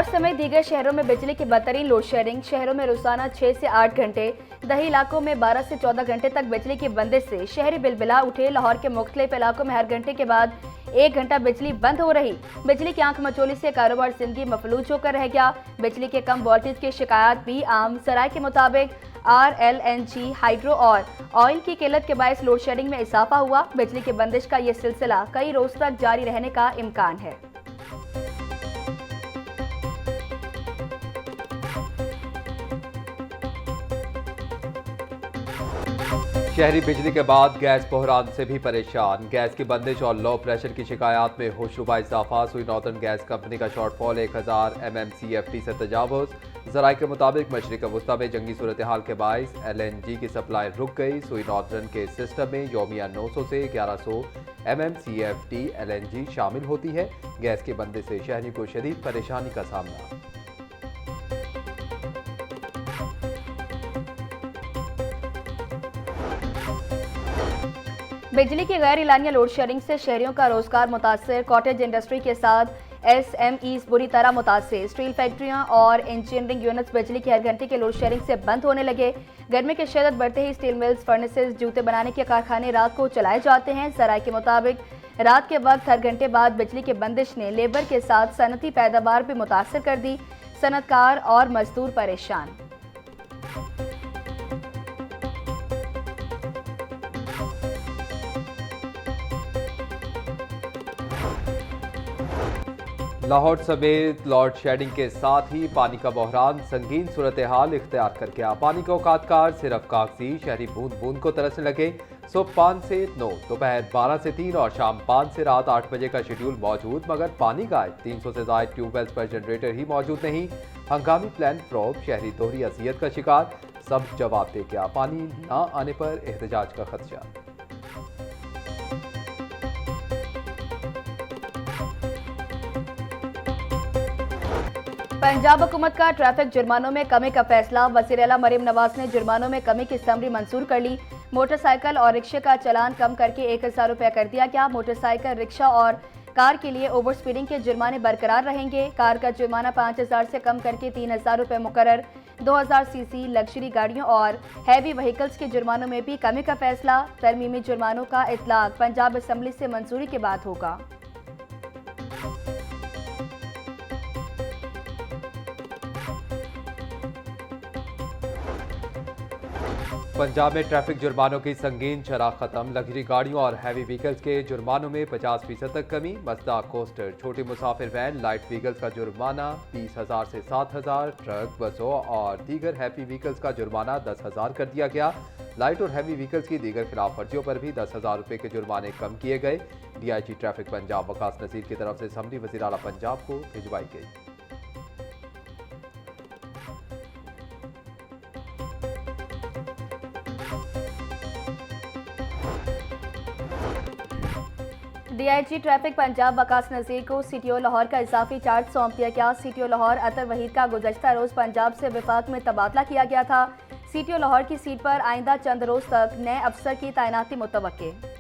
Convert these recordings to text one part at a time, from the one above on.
लाहौर समेत दीगर शहरों में बिजली की बदतरीन लोड शेडिंग। शहरों में रोजाना 6 से 8 घंटे, दही इलाकों में 12 से 14 घंटे तक बिजली की बंदिश से शहरी बिलबिला उठे। लाहौर के मुख्तलिफ इलाकों में हर घंटे के बाद 1 घंटा बिजली बंद हो रही। बिजली की आंख मचोली से कारोबार जिंदगी मफलूज होकर रह गया। बिजली के कम वोल्टेज की शिकायत भी आम। सराय के मुताबिक RLNG, हाइड्रो और ऑयल की किल्लत के बायस लोड शेडिंग में इजाफा हुआ। बिजली की बंदिश का ये सिलसिला कई रोज तक जारी रहने का इम्कान है। शहरी बिजली के बाद गैस बहरान से भी परेशान। गैस की बंदिश और लो प्रेशर की शिकायत में होशरुबा इजाफा। सुई नॉर्दर्न गैस कंपनी का शॉर्टफॉल 1000 MMCFT से तजावुज। जराये के मुताबिक मशरिक वस्ता में जंगी सूरत हाल के बायस LNG की सप्लाई रुक गई। सुई नॉर्दर्न के सिस्टम में योमिया 900 से 1100 MMCFT LNG शामिल होती है। गैस की बंदिश से शहरी को शदीद परेशानी का सामना। बिजली की गैर इलानिया लोड शेडिंग से शहरियों का रोजगार मुतासर। कॉटेज इंडस्ट्री के साथ SMEs बुरी तरह मुतासर। स्टील फैक्ट्रियां और इंजीनियरिंग यूनिट्स बिजली की हर घंटे के लोड शेडिंग से बंद होने लगे। गर्मी की शिद्दत बढ़ते ही स्टील मिल्स, फर्नेसेस, जूते बनाने के कारखाने रात को चलाए जाते हैं। सराय के मुताबिक रात के वक्त हर घंटे बाद बिजली की बंदिश ने लेबर के साथ सनती पैदावार भी मुतासर कर दी। सनतकार और मजदूर परेशान। लाहौर समेत लोड शेडिंग के साथ ही पानी का बहरान संगीन सूरत हाल इख्तियार कर गया। पानी का औकातकार सिर्फ कागजी। शहरी बूंद बूंद को तरसने लगे। सुबह 5 से 9, दोपहर 12 से 3 और शाम 5 से रात 8 बजे का शेड्यूल मौजूद, मगर पानी गायब। 300 से ज्यादा ट्यूबवेल्स पर जनरेटर ही मौजूद नहीं। हंगामी प्लान फ्रॉब। शहरी दोहरी असियत का शिकार। सब जवाब दे गया। पानी ना आने पर एहतजाज का खदशा। पंजाब हुकूमत का ट्रैफिक जुर्मानों में कमी का फैसला। वज़ीर आला मरीम नवाज ने जुर्मानों में कमी की समरी मंजूर कर ली। मोटरसाइकिल और रिक्शे का चालान कम करके 1000 रुपये कर दिया गया। मोटरसाइकिल, रिक्शा और कार के लिए ओवर स्पीडिंग के जुर्माने बरकरार रहेंगे। कार का जुर्माना 5000 से कम करके 3000 रुपये मुकर्रर। 2000 सीसी लग्जरी गाड़ियों और हैवी व्हीकल्स के जुर्मानों में भी कमी का फैसला। तरमीमी जुर्मानों का इतलाक पंजाब असम्बली से मंजूरी के बाद होगा। पंजाब में ट्रैफिक जुर्मानों की संगीन शरह खत्म। लग्जरी गाड़ियों और हैवी व्हीकल्स के जुर्मानों में 50% तक कमी। मज़दा कोस्टर, छोटी मुसाफिर वैन, लाइट व्हीकल्स का जुर्माना 20,000 से 7,000। ट्रक, बसों और दीगर हैवी व्हीकल्स का जुर्माना 10,000 कर दिया गया। लाइट और हैवी व्हीकल्स की दीगर खिलाफ वर्जियों पर भी 10,000 रुपये के जुर्माने कम किए गए। DIG ट्रैफिक पंजाब वकास नसीर की तरफ से असम्बली वज़ीर आला पंजाब को भिजवाई गई। DIG ट्रैफिक पंजाब वकास नज़ीर को CTO लाहौर का इजाफी चार्ज सौंप दिया गया। CTO लाहौर अतर वहीद का गुज़श्ता रोज़ पंजाब से विफाक में तबादला किया गया था। CTO लाहौर की सीट पर आइंदा चंद रोज तक नए अफसर की तैनाती मुतवक्के।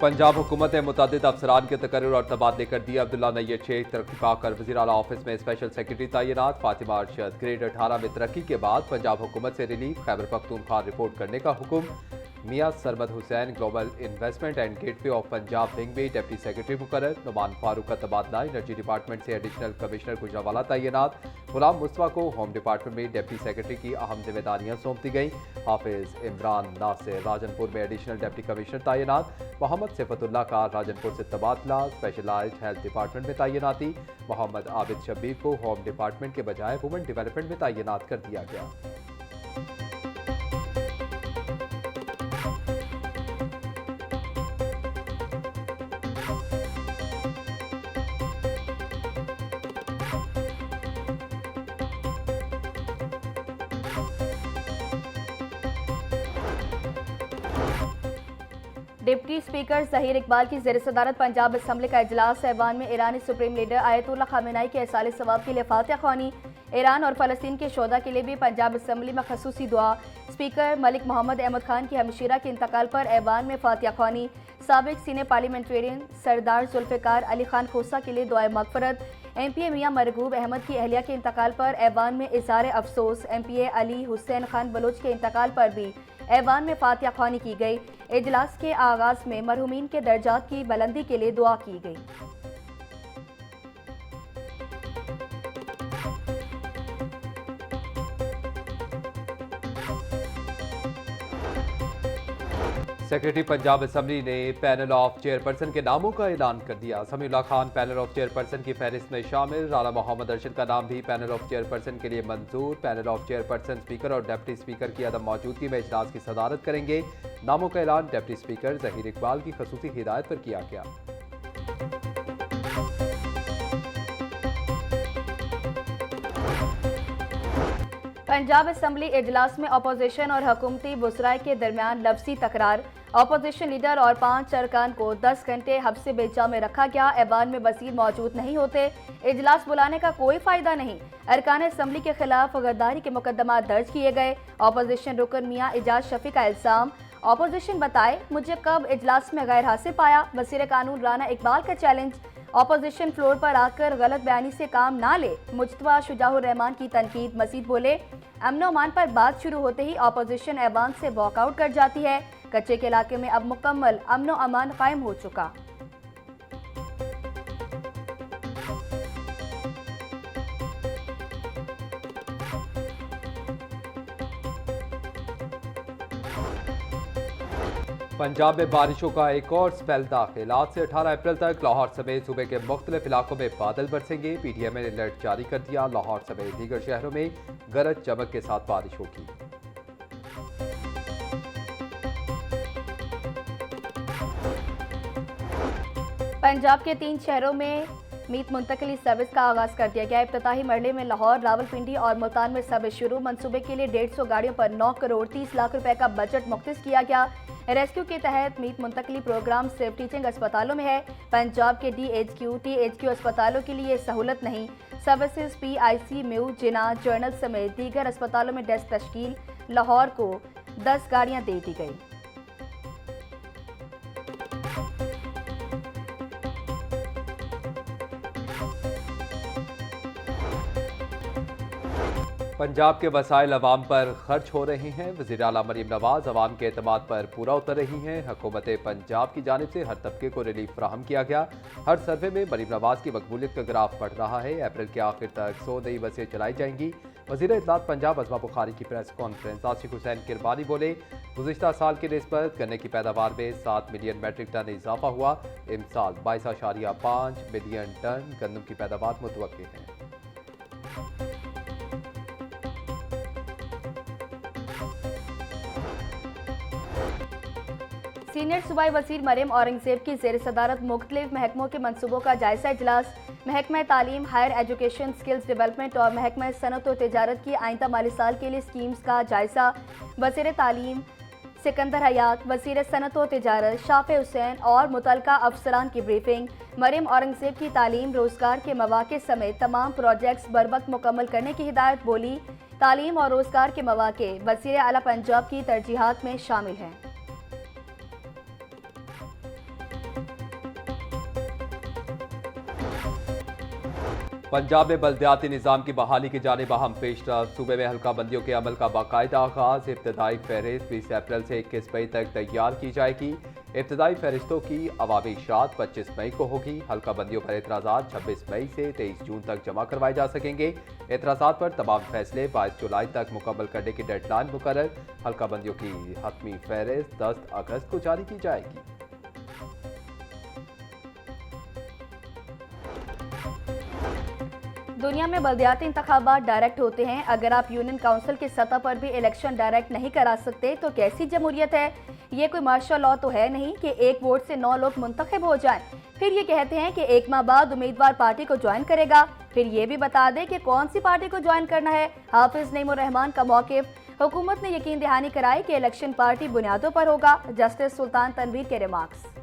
पंजाब हुकूमत ने मुतअद्दिद अफसरान के तकर्रुर और तबादले कर दिए। अब्दुल्ला नैय्यर शेख तरक्की पाकर वज़ीर आला ऑफिस में स्पेशल सेक्रेटरी तैनात। फातिमा अरशद ग्रेड 18 में तरक्की के बाद पंजाब हुकूमत से रिलीफ। खैबर पख्तूनख्वा रिपोर्ट करने का हुक्म। मियां Sarmad Hussain global investment and gateway of Punjab wing में डिप्टी सेक्रेटरी मुकर्रर। नुमान फारूक का तबादला। एनर्जी डिपार्टमेंट से एडिशनल कमिश्नर गुजरावाला तैनात। गुलाम मुस्तफा को होम डिपार्टमेंट में डिप्टी सेक्रेटरी की अहम जिम्मेदारियां सौंप दी गई। हाफिज इमरान नासिर राजनपुर में एडिशनल डिप्टी कमिश्नर तैनात। मोहम्मद सिफतुल्लाह का राजनपुर से तबादला। स्पेशलाइज्ड हेल्थ डिपार्टमेंट में तैनाती। मोहम्मद आबिद शब्बीर को होम डिपार्टमेंट के बजाय वुमेन डेवलपमेंट में तैनात कर दिया गया। डिप्टी स्पीकर ज़हीर इकबाल की ज़ेर सदारत पंजाब असम्बली का इजलास। ऐवान में ईरानी सुप्रीम लीडर आयतुल्लाह खामेनाई के इरसाल सवाब के लिए फातिहा ख्वानी। ईरान और फ़लस्तीन के शोधा के लिए भी पंजाब असम्बली में खसूसी दुआ। स्पीकर मलिक मोहम्मद अहमद खान की हमशीरा के इंतकाल पर ऐवान में फातिहा ख्वानी। साबिक सीनियर पार्लियामेंटेरियन सरदार जुल्फ़िकार अली खान खोसा के लिए दुआए मग़फ़िरत। MPA मियां मरगूब अहमद की अहलिया के इंतकाल पर ऐवान में इज़हार अफसोस। MPA अली हुसैन खान बलोच के इंतकाल पर भी ऐवान में फातिहा ख्वानी की गई। इजलास के आगाज़ में मरहूमीन के दर्जात की बुलंदी के लिए दुआ की गई। सेक्रेटरी पंजाब असम्बली ने पैनल ऑफ चेयरपर्सन के नामों का ऐलान कर दिया। Samiullah Khan panel of chairperson की फहरिस्त में शामिल। राना मोहम्मद अरशद का नाम भी पैनल ऑफ चेयरपर्सन के लिए मंजूर। पैनल ऑफ चेयरपर्सन स्पीकर और डिप्टी स्पीकर की अदम मौजूदगी में इजलास की सदारत करेंगे। नामों का ऐलान डिप्टी स्पीकर ज़हीर इकबाल की खसूसी हिदायत पर किया गया। पंजाब असम्बली इजलास में अपोजिशन और हुकूमती बुसराई के दरमियान लफ्जी तकरार। अपोजिशन लीडर और 5 अरकान को 10 घंटे हब्से बेजा में रखा गया। ऐवान में वज़ीर मौजूद नहीं होते, इजलास बुलाने का कोई फायदा नहीं। अरकान असम्बली के खिलाफ गद्दारी के मुकदमा दर्ज किए गए। अपोजिशन रुकन मियां एजाज शफी का इल्जाम। अपोजिशन बताए मुझे कब इजलास में गैर हासिल पाया। वज़ीर कानून राना इकबाल का चैलेंज। अपोजिशन फ्लोर पर आकर गलत बयानी से काम ना ले। मुज्तबा शुजाउर रहमान की तनकीद। मजीद बोले अमनो अमान पर बात शुरू होते ही अपोजिशन ऐवान से वॉकआउट कर जाती है। कच्चे के इलाके में अब मुकम्मल अमनो अमान कायम हो चुका। पंजाब में बारिशों का एक और स्पेल दाखिल। आज से 18 अप्रैल तक लाहौर समेत सूबे के मुख्तलिफ इलाकों में बादल बरसेंगे। PTM ने अलर्ट जारी कर दिया। लाहौर समेत दीगर शहरों में गरज चमक के साथ बारिश होगी। पंजाब के 3 शहरों में मीट मुंतकली सर्विस का आगाज कर दिया गया। इब्तदाही मरहले में लाहौर, रावलपिंडी और मुल्तान में सर्विस शुरू। मनसूबे के लिए 150 गाड़ियों पर 9 करोड़ 30 लाख रुपए का बजट मुख्तस किया गया। रेस्क्यू के तहत मीट मुंतकली प्रोग्राम सिर्फ टीचिंग अस्पतालों में है। पंजाब के THQ अस्पतालों के लिए सहूलत नहीं। सर्विसेज PIC, म्यू, जिना, जर्नल समेत दीगर अस्पतालों में डेस्क तश्कील। लाहौर को 10 गाड़ियां दे दी गई। पंजाब के वसाइल अवाम पर खर्च हो रहे हैं। वज़ीर आला मरीम नवाज अवाम के एतमाद पर पूरा उतर रही हैं। हुकूमत पंजाब की जानिब से हर तबके को रिलीफ फराहम किया गया। हर सर्वे में मरीम नवाज की मकबूलियत का ग्राफ बढ़ रहा है। अप्रैल के आखिर तक 100 नई बसें चलाई जाएंगी। वज़ीर इत्तलात पंजाब अज़मा बुखारी की प्रेस कॉन्फ्रेंस। आसिफ हुसैन किरमानी बोले गुज़िश्ता साल की निस्बत गन्ने की पैदावार में 7 मिलियन मेट्रिक टन इजाफा हुआ। इमसाल 22.5 मिलियन टन गंदम की पैदावार मुतवक्किल है। सीनियर सूबाई वज़ीर मरियम औरंगज़ेब की ज़ेर सदारत मुख्तलिफ महकमों के मनसूबों का जायजा इजलास। महकमा तालीम, हायर एजुकेशन, स्किल्स डेवलपमेंट और महकमा सनत और तिजारत की आइंदा माली साल के लिए स्कीम्स का जायजा। वज़ीर तालीम सिकंदर हयात, वज़ीर सनत और तिजारत शाफे हुसैन और मुतलका अफसरान की ब्रीफिंग। मरियम औरंगज़ेब की तालीम, रोज़गार के मौक़े समेत तमाम प्रोजेक्ट्स बरवक्त मुकम्मल करने की हिदायत। बोली तालीम और रोज़गार के मौक़े वज़ीर आला पंजाब की तरजीहात में शामिल हैं। पंजाब में बल्दियाती निज़ाम की बहाली की जानिब अहम पेशरफ्त। सूबे में हल्का बंदियों के अमल का बाकायदा आगाज़। इब्तदाई फहरिस्त 20 अप्रैल से 21 मई तक तैयार की जाएगी। इब्तदाई फहरिस्तों की अवामी इशात 25 मई को होगी। हल्का बंदियों पर एतराज़ात 26 मई से 23 जून तक जमा करवाए जा सकेंगे। एतराज़ात पर तमाम फैसले 22 जुलाई तक मुकम्मल करने की डेडलाइन मुकर्रर। हल्का बंदियों की हतमी फहरिस्त 10 अगस्त को जारी की जाएगी। दुनिया में बल्दियाती इंतखाबात डायरेक्ट होते हैं। अगर आप यूनियन काउंसिल की सतह पर भी इलेक्शन डायरेक्ट नहीं करा सकते तो कैसी जमहूरियत है। ये कोई मार्शल लॉ तो है नहीं कि एक वोट से 9 लोग मुंतखब हो जाएं। फिर ये कहते हैं कि 1 माह बाद उम्मीदवार पार्टी को ज्वाइन करेगा। फिर ये भी बता दे कि कौन सी पार्टी को ज्वाइन करना है। हाफिज नईमुर रहमान का मौक़िफ़। हुकूमत ने यकीन दहानी कराई कि इलेक्शन पार्टी बुनियादों पर होगा। जस्टिस सुल्तान तनवीर के रिमार्क्स।